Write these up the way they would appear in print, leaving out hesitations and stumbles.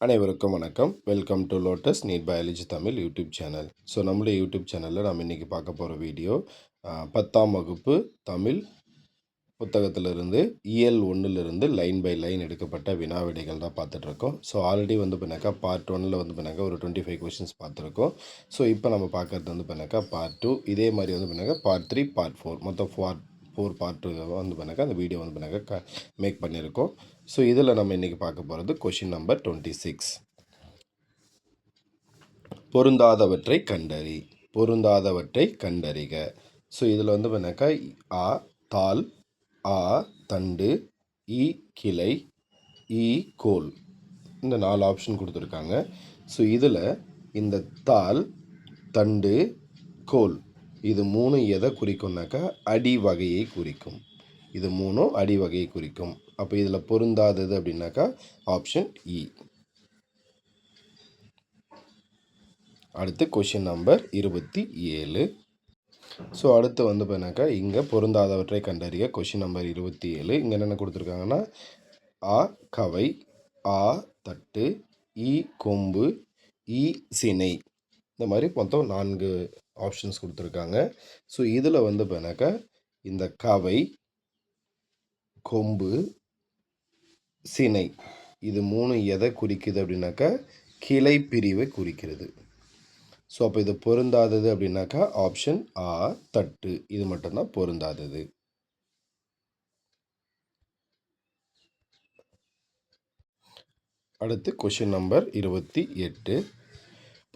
அனைவருக்கும் வணக்கம். Welcome to Lotus NEET biology Tamil YouTube channel. So நம்மளுடைய யூடியூப் சேனலில் நம்ம இன்றைக்கி பார்க்க போகிற வீடியோ 10ஆம் வகுப்பு தமிழ் புத்தகத்திலிருந்து இயல் 1லிருந்து லைன் பை லைன் எடுக்கப்பட்ட வினாவிடைகள் தான் பார்த்துட்ருக்கோம். ஸோ ஆல்ரெடி வந்து பண்ணாக்கா பார்ட் 1ல் வந்து பண்ணாக்கா ஒரு 25 கொஷின்ஸ் பார்த்துருக்கோம். ஸோ இப்போ நம்ம பார்க்குறது வந்து பண்ணாக்கா பார்ட் 2. இதே மாதிரி வந்து பண்ணாக்கா பார்ட் 3, பார்ட் 4 மொத்தம் 4 பார்ட் வந்து பண்ணாக்கா அந்த வீடியோ வந்து பண்ணாக்கா மேக் பண்ணியிருக்கோம். ஸோ இதில் நம்ம இன்றைக்கி பார்க்க போகிறது கொஷின் நம்பர் 26. பொருந்தாதவற்றை கண்டறி. பொருந்தாதவற்றை கண்டறிக. ஸோ இதில் வந்து பண்ணாக்கா ஆ தாள், ஆ தண்டு, இ கிளை, இ கோல், இந்த 4 ஆப்ஷன் கொடுத்துருக்காங்க. ஸோ இதில் இந்த தாள், தண்டு, கோல் இது 3 எதை குறிக்கும்னாக்கா அடி வகையை குறிக்கும். இது 3 அடி வகையை குறிக்கும். அப்போ இதில் பொருந்தாதது அப்படின்னாக்கா ஆப்ஷன் இ. அடுத்து கொஷின் நம்பர் 27. ஸோ அடுத்து வந்து பண்ணாக்கா இங்கே பொருந்தாதவற்றை கண்டறிய கொஷின் நம்பர் 27. இங்கே என்னென்ன கொடுத்துருக்காங்கன்னா ஆ கவை, ஆ தட்டு, இ கொம்பு, இ சினை, இந்த மாதிரி மொத்தம் 4 ஆப்ஷன்ஸ் கொடுத்துருக்காங்க. ஸோ இதில் வந்து பண்ணாக்கா இந்த கவை, கொம்பு, சினை இது 3 எதை குறிக்குது அப்படின்னாக்கா கிளை பிரிவை குறிக்கிறது. ஸோ அப்போ இது பொருந்தாதது அப்படின்னாக்கா ஆப்ஷன் ஆ தட்டு, இது மட்டும்தான் பொருந்தாதது. அடுத்து கொஷின் நம்பர் 28.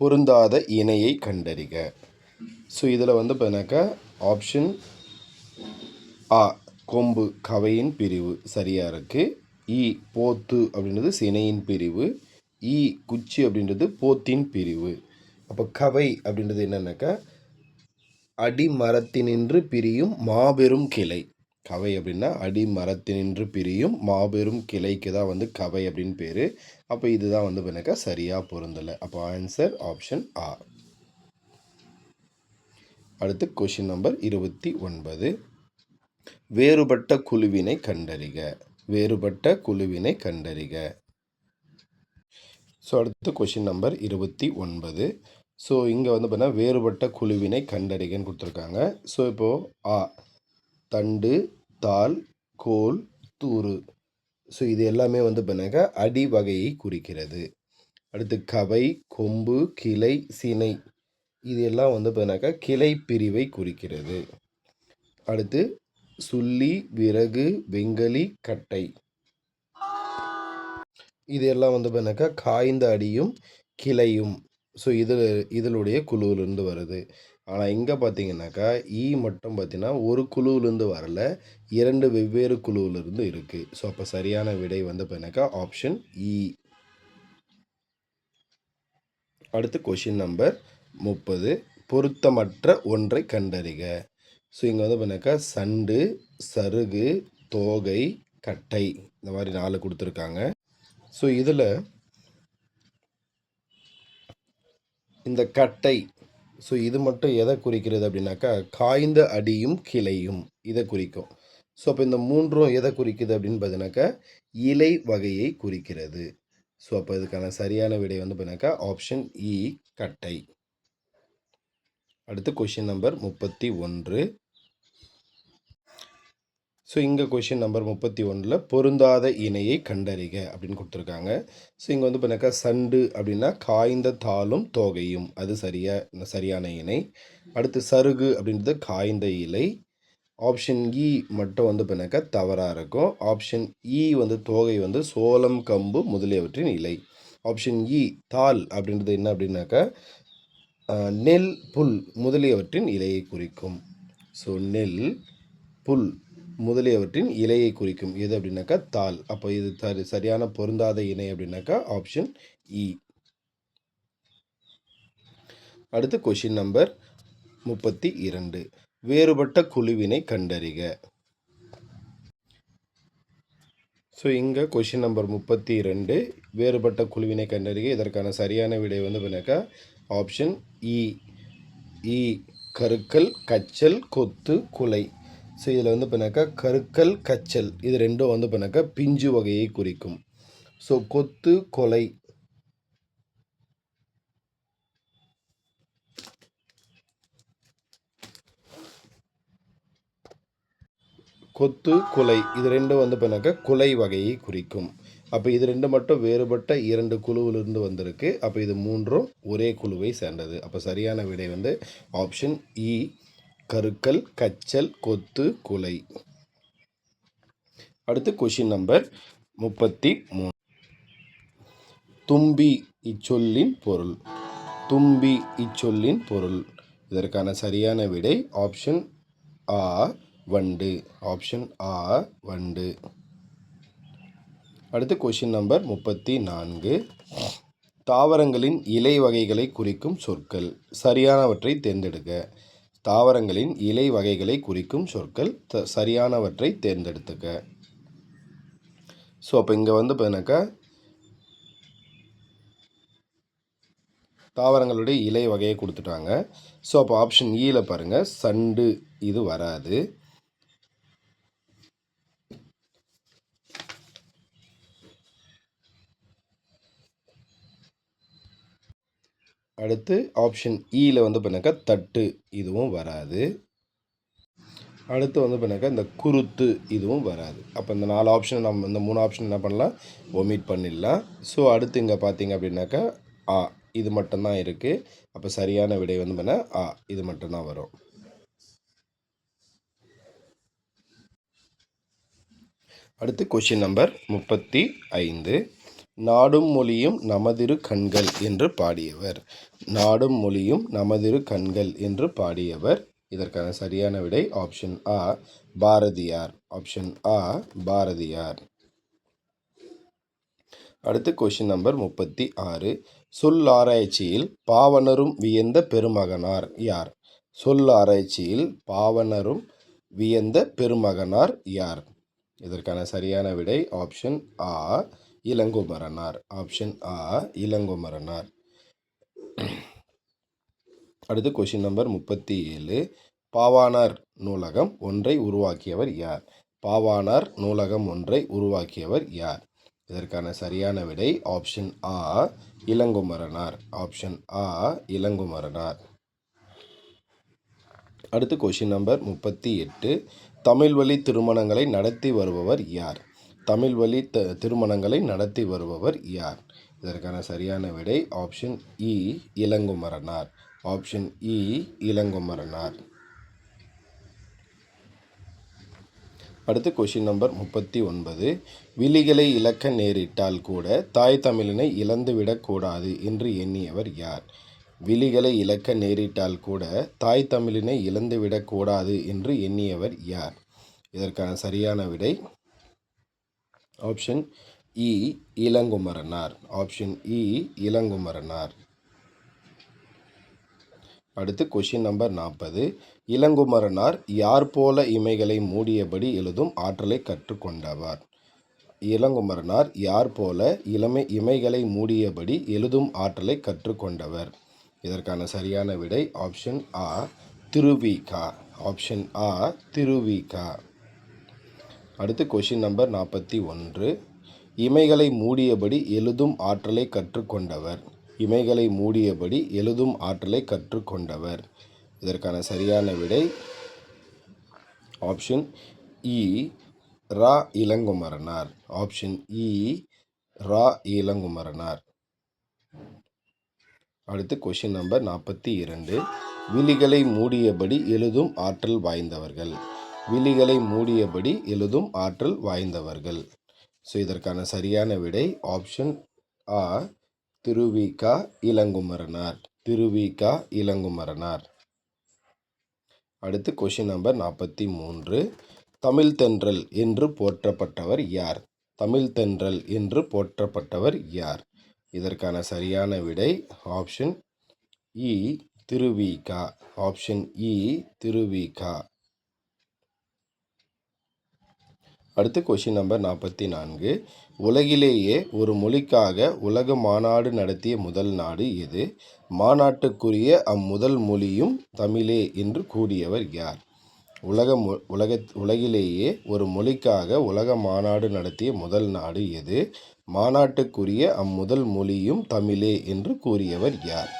பொருந்தாத இணையை கண்டறிக. ஸோ இதில் வந்து பார்த்தீங்கன்னாக்கா ஆப்ஷன் ஆ கொம்பு கவையின் பிரிவு சரியாக இருக்குது. இ போத்து அப்படின்றது சினையின் பிரிவு. இ குச்சி அப்படின்றது போத்தின் பிரிவு. அப்போ கவை அப்படின்றது என்னன்னாக்கா அடிமரத்தினின்று பிரியும் மாபெரும் கிளை. கவை அப்படின்னா அடிமரத்தினின்று பிரியும் மாபெரும் கிளைக்கு தான் வந்து கவை அப்படின்னு பேர். அப்போ இதுதான் வந்து பண்ணாக்கா சரியாக பொருந்தலை. அப்போ ஆன்சர் ஆப்ஷன் ஆ. அடுத்து கொஷின் நம்பர் 29. வேறுபட்ட குழுவினை கண்டறிக. வேறுபட்ட குழுவினை கண்டறிக. ஸோ அடுத்து கொஷின் நம்பர் 29. ஸோ இங்கே வந்து பார்த்தீங்கன்னா வேறுபட்ட குழுவினை கண்டறிகன்னு கொடுத்துருக்காங்க. ஸோ இப்போது ஆ தண்டு, தாள், கோல், தூறு, ஸோ இது எல்லாமே வந்து பார்த்தீங்கன்னாக்கா அடி வகையை குறிக்கிறது. அடுத்து கவை, கொம்பு, கிளை, சினை இது எல்லாம் வந்து பார்த்தீங்கன்னாக்கா கிளை பிரிவை குறிக்கிறது. அடுத்து சுள்ளி, விறகு, வெங்கலி, கட்டை இது எல்லாம் வந்து பார்த்தீங்கன்னாக்கா காய்ந்த அடியும் கிளையும். ஸோ இதனுடைய குழுவிலிருந்து வருது. ஆனால் இங்கே பார்த்தீங்கன்னாக்கா ஈ மட்டும் பார்த்தீங்கன்னா ஒரு குழுவிலேருந்து வரல, 2 வெவ்வேறு குழுவிலிருந்து இருக்குது. ஸோ அப்போ சரியான விடை வந்து பார்த்தீங்கன்னாக்கா ஆப்ஷன் இ. அடுத்து கொஷின் நம்பர் 30. பொருத்தமற்ற ஒன்றை கண்டறிக. ஸோ இங்கே வந்து பார்த்தீங்கன்னாக்கா சண்டு, சருகு, தோகை, கட்டை இந்த மாதிரி 4 கொடுத்துருக்காங்க. ஸோ இதில் இந்த கட்டை, ஸோ இது மட்டும் எதை குறிக்கிறது அப்படின்னாக்கா காய்ந்த அடியும் கிளையும் இதை குறிக்கும். ஸோ அப்போ இந்த 3ம் எதை குறிக்குது அப்படின்னு பார்த்தீங்கன்னாக்கா இலை வகையை குறிக்கிறது. ஸோ அப்போ இதுக்கான சரியான விடை வந்து பார்த்தீங்கன்னாக்கா ஆப்ஷன் இ கட்டை. அடுத்து கொஷின் நம்பர் 31. ஸோ இங்கே கொஷின் நம்பர் 31ல் பொருந்தாத இணையை கண்டறிக அப்படின்னு கொடுத்துருக்காங்க. ஸோ இங்கே வந்து பண்ணாக்கா சண்டு அப்படின்னா காய்ந்த தாளும் தோகையும், அது சரியான இணை. அடுத்து சருகு அப்படின்றது காய்ந்த இலை. ஆப்ஷன் இ மட்டும் வந்து பண்ணாக்கா தவறாக இருக்கும். ஆப்ஷன் இ வந்து தோகை வந்து சோளம், கம்பு முதலியவற்றின் இலை. ஆப்ஷன் இ தாள் அப்படின்றது என்ன அப்படின்னாக்கா நெல், புல் முதலியவற்றின் இலையை குறிக்கும். ஸோ நெல், புல் முதலியவற்றின் இலையை குறிக்கும். எது அப்படின்னாக்கா தாள். அப்போ இது சரியான பொருந்தாத இணை அப்படின்னாக்கா ஆப்ஷன் இ. அடுத்து கொஷின் நம்பர் 32. வேறுபட்ட குழுவினை கண்டறிக. ஸோ இங்கே கொஷின் நம்பர் 32 வேறுபட்ட குழுவினை கண்டறிக. இதற்கான சரியான விடை வந்து பண்ணாக்கா ஆப்ஷன் இ. இ கருக்கல், கச்சல், கொத்து, குலை. ஸோ இதில் வந்து பண்ணாக்கா கருக்கல், கச்சல் இது ரெண்டும் வந்து பண்ணாக்கா பிஞ்சு வகையை குறிக்கும். ஸோ கொத்து, கொலை கொத்து, குலை இது ரெண்டும் வந்து பண்ணாக்கா குலை வகையை குறிக்கும். அப்போ இது ரெண்டு மட்டும் வேறுபட்ட 2 குழுவிலிருந்து வந்திருக்கு. அப்போ இது மூன்றும் ஒரே குழுவை சேர்ந்தது. அப்போ சரியான விடை வந்து ஆப்ஷன் இ கருக்கல், கச்சல், கொத்து, குலை. அடுத்து கொஷின் நம்பர் 33. தும்பி இச்சொல்லின் பொருள். தும்பி இச்சொல்லின் பொருள். இதற்கான சரியான விடை ஆப்ஷன் ஆ வண்டு. ஆப்ஷன் ஆ வண்டு. அடுத்து கொஷின் நம்பர் 34. தாவரங்களின் இலை வகைகளை குறிக்கும் சொற்கள். சரியானவற்றை தேர்ந்தெடுக்க. தாவரங்களின் இலை வகைகளை குறிக்கும் சொற்கள் சரியானவற்றை தேர்ந்தெடுத்துக்க. ஸோ அப்போ இங்கே வந்து பார்த்தீங்கன்னாக்கா தாவரங்களுடைய இலை வகையை கொடுத்துட்டாங்க. ஸோ அப்போ ஆப்ஷன் ஈயில் பாருங்கள், சண்டு இது வராது. அடுத்து ஆப்ஷன் ஈயில் வந்து பண்ணாக்கா தட்டு இதுவும் வராது. அடுத்து வந்து பண்ணாக்கா இந்த குருத்து இதுவும் வராது. அப்போ இந்த 4 ஆப்ஷன் நம்ம இந்த 3 ஆப்ஷன் என்ன பண்ணலாம், ஒமிட் பண்ணிடலாம். ஸோ அடுத்து இங்கே பார்த்தீங்க அப்படின்னாக்கா ஆ இது மட்டும்தான் இருக்குது. அப்போ சரியான விடை வந்து பண்ண ஆ இது மட்டும்தான் வரும். அடுத்து கொஷின் நம்பர் 35. நாடும் மொழியும் நமதிரு கண்கள் என்று பாடியவர். நாடும் மொழியும் நமதிரு கண்கள் என்று பாடியவர். இதற்கான சரியான விடை ஆப்ஷன் ஆ பாரதியார். ஆப்ஷன் ஆ பாரதியார். அடுத்து கொஷின் நம்பர் 36. சொல்லாராய்ச்சியில் பாவனரும் வியந்த பெருமகனார் யார்? சொல்லாராய்ச்சியில் பாவனரும் வியந்த பெருமகனார் யார்? இதற்கான சரியான விடை ஆப்ஷன் ஆ இளங்குமரனார். ஆப்ஷன் ஆ இளங்குமரனார். அடுத்து கொஷின் நம்பர் 37. பாவாணர் நூலகம் ஒன்றை உருவாக்கியவர் யார்? பாவாணர் நூலகம் ஒன்றை உருவாக்கியவர் யார்? இதற்கான சரியான விடை ஆப்ஷன் ஆ இளங்குமரனார். ஆப்ஷன் ஆ இளங்குமரனார். அடுத்து கொஷின் நம்பர் 38. தமிழ் வழி திருமணங்களை நடத்தி வருபவர் யார்? தமிழ் வழி திருமணங்களை நடத்தி வருபவர் யார்? இதற்கான சரியான விடை ஆப்ஷன் இ இளங்குமரனார். ஆப்ஷன் இ இளங்குமரனார். அடுத்து கொஷின் நம்பர் 39. விழிகளை இழக்க நேரிட்டால் கூட தாய் தமிழினை இழந்துவிடக்கூடாது என்று எண்ணியவர் யார்? விழிகளை இழக்க நேரிட்டால் கூட தாய் தமிழினை இழந்துவிடக்கூடாது என்று எண்ணியவர் யார்? இதற்கான சரியான விடை ஆப்ஷன் இ இளங்குமரனார். ஆப்ஷன் இ இளங்குமரனார். அடுத்து கொஷின் நம்பர் 40. இளங்குமரனார் யார் போல இமைகளை மூடியபடி எழுதும் ஆற்றலை கற்றுக்கொண்டவர்? இளங்குமரனார் யார் போல இமைகளை மூடியபடி எழுதும் ஆற்றலை கற்றுக்கொண்டவர்? இதற்கான சரியான விடை ஆப்ஷன் ஆ திருவிகா. ஆப்ஷன் ஆ திருவிகா. அடுத்து கொஷின் நம்பர் 41. இமைகளை மூடியபடி எழுதும் ஆற்றலை கற்றுக்கொண்டவர். இமைகளை மூடியபடி எழுதும் ஆற்றலை கற்றுக்கொண்டவர். இதற்கான சரியான விடை ஆப்ஷன் இ ரா இளங்குமரனார். ஆப்ஷன் இ ரா இளங்குமரனார். அடுத்து கொஷின் நம்பர் 42. விழிகளை மூடியபடி எழுதும் ஆற்றல் வாய்ந்தவர்கள். விழிகளை மூடியபடி எழுதும் ஆற்றல் வாய்ந்தவர்கள். ஸோ இதற்கான சரியான விடை ஆப்ஷன் ஆ திருவிகா இளங்குமரனார். திருவிகா இளங்குமரனார். அடுத்து கொஷின் நம்பர் 43. தமிழ் தென்றல் என்று போற்றப்பட்டவர் யார்? தமிழ் தென்றல் என்று போற்றப்பட்டவர் யார்? இதற்கான சரியான விடை ஆப்ஷன் இ திருவிகா. ஆப்ஷன் இ திருவிகா. அடுத்து கொஷின் நம்பர் 44. உலகிலேயே ஒரு மொழிக்காக உலக மாநாடு நடத்திய முதல் நாடு எது? மாநாட்டுக்குரிய அம்முதல் மொழியும் தமிழே என்று கூறியவர் யார்? உலகிலேயே ஒரு மொழிக்காக உலக மாநாடு நடத்திய முதல் நாடு எது? மாநாட்டுக்குரிய அம்முதல் மொழியும் தமிழே என்று கூறியவர் யார்?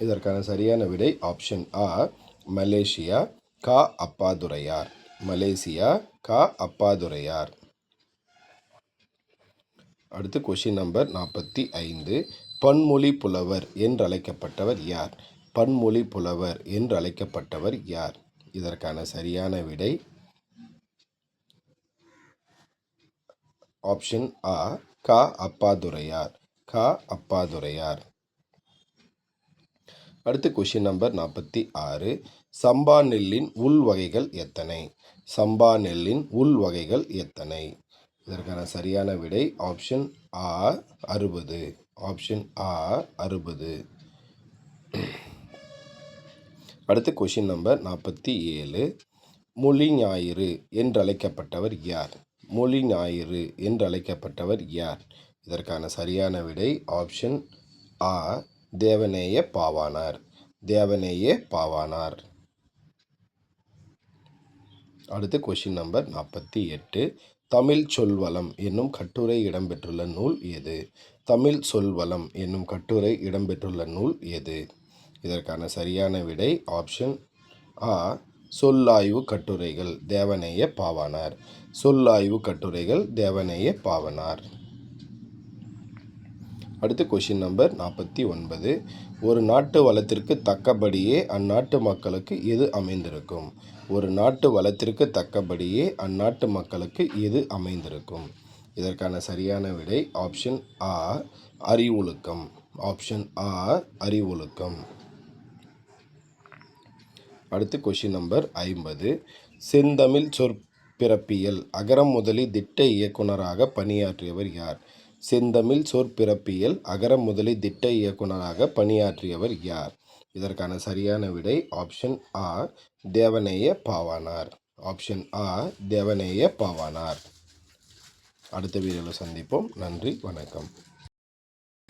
இதற்கான சரியான விடை ஆப்ஷன் ஆ மலேசியா. கா. அப்பாதுரையார். மலேசியா. கா. அப்பாதுரையார். அடுத்து கொஷின் நம்பர் 45. பன்மொழி புலவர் என்றழைக்கப்பட்டவர் யார்? பன்மொழி புலவர் என்றழைக்கப்பட்டவர் யார்? இதற்கான சரியான விடை ஆப்ஷன் ஆ. கா. அப்பாதுரையார். கா. அப்பாதுரையார். அடுத்து கொஷின் நம்பர் 46. சம்பா நெல்லின் உள் வகைகள் எத்தனை? சம்பா நெல்லின் உள் வகைகள் எத்தனை? இதற்கான சரியான விடை ஆப்ஷன் ஆ 60. ஆப்ஷன் ஆ 60. அடுத்து கொஷின் நம்பர் 47. மொழி ஞாயிறு என்றழைக்கப்பட்டவர் யார்? மொழி ஞாயிறு என்றழைக்கப்பட்டவர் யார்? இதற்கான சரியான விடை ஆப்ஷன் ஆ தேவநேய பாவாணர். தேவநேய பாவாணர். அடுத்து கொஷின் நம்பர் 48. தமிழ் சொல்வளம் என்னும் கட்டுரை இடம்பெற்றுள்ள நூல் எது? தமிழ் சொல்வளம் என்னும் கட்டுரை இடம்பெற்றுள்ள நூல் எது? இதற்கான சரியான விடை ஆப்ஷன் ஆ சொல்லாய்வு கட்டுரைகள். தேவநேய பாவாணர். சொல்லாய்வு கட்டுரைகள். தேவநேய பாவாணர். அடுத்து கொஷின் நம்பர் 49. ஒரு நாட்டு வளத்திற்கு தக்கபடியே அந்நாட்டு மக்களுக்கு எது அமைந்திருக்கும்? ஒரு நாட்டு வளத்திற்கு தக்கபடியே அந்நாட்டு மக்களுக்கு எது அமைந்திருக்கும்? இதற்கான சரியான விடை ஆப்ஷன் ஆ அறிவொழுக்கம். ஆப்ஷன் ஆ அறிவொழுக்கம். அடுத்து கொஷின் நம்பர் 50. செந்தமிழ் சொற்பிறப்பியல் அகரம் முதலி திட்ட இயக்குனராக பணியாற்றியவர் யார்? செந்தமிழ் சொற்பிறப்பியல் அகரம் முதலி திட்ட இயக்குனராக பணியாற்றியவர் யார்? இதற்கான சரியான விடை ஆப்ஷன் ஆ தேவநேய பாவாணர். ஆப்ஷன் ஆ தேவநேய பாவாணர். அடுத்த வீடியோவில் சந்திப்போம். நன்றி, வணக்கம்.